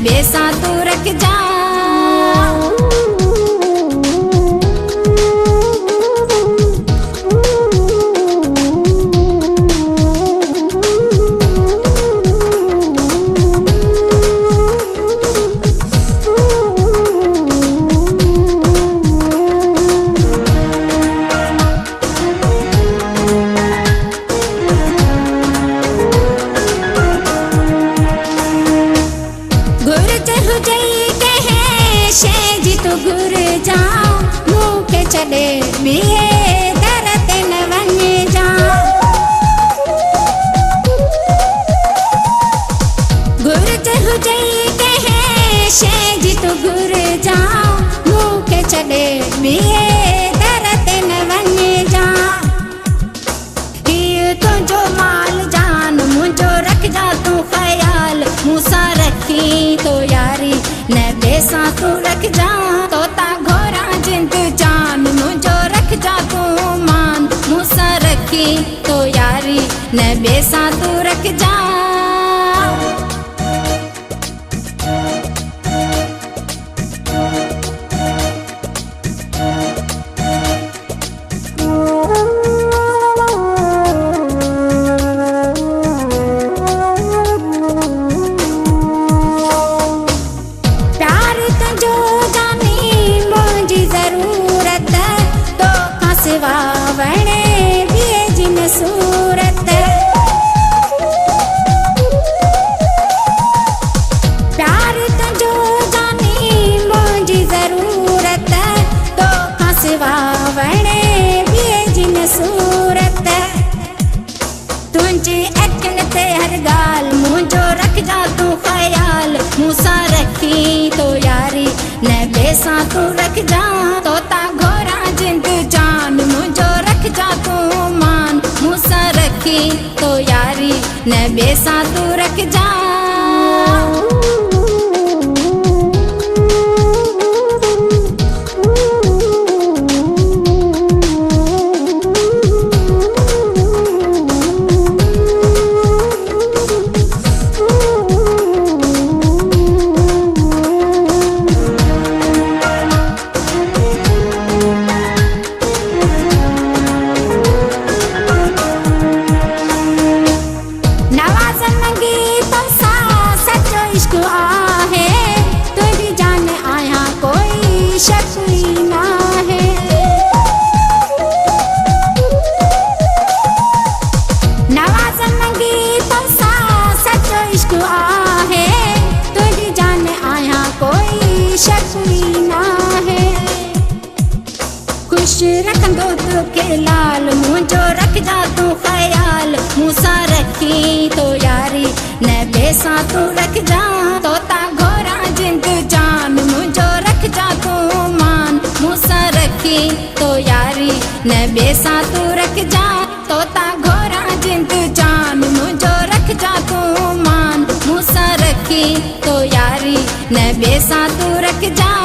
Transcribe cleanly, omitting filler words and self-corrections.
बेसा तू रख जा। शेजी तो गुर जाओ मुँह के चले बिये दरत न वने जाओ। गुर चहु जई कहे शेजी तो गुर जाओ मुँह के चले बिये दरत न वने जाओ। तुझो माल जान मुझो रख जा तू ख्याल मूसा रखी तो यारी न बेसा तू रख जा। तोता घोरा जिंद जान मुझो रख जा तू मान मूसा रखी तो यारी न बेसा तू रख जा। सूरत प्यार तुझो जानी मुझी जरूरत तो हंसवा वणे बिये जिन सूरत। तुझे अखिन ते हर गाल मुझो रख जा तू ख्याल मूसा रखी तो यारी न बेसा तू रख जा। तोता घोरा जिंद जान मुझो रख जा तू मान मूसा रखी तो यारी न बेसा तू रख जा। खुश रखंदो तू के लाल मुझो रख जा तू ख्याल मूसा रखी तो यारी न बेसा तू रख जा। तोता घोरा जिंद जान मुझो रख जा तू मान मूसा रखी तो यारी न बेसा तू रख जा। तोता घोरा जिंद जान मुझो रख जा तू मान मूसा रखी तो यारी न बेसा तू रख जा।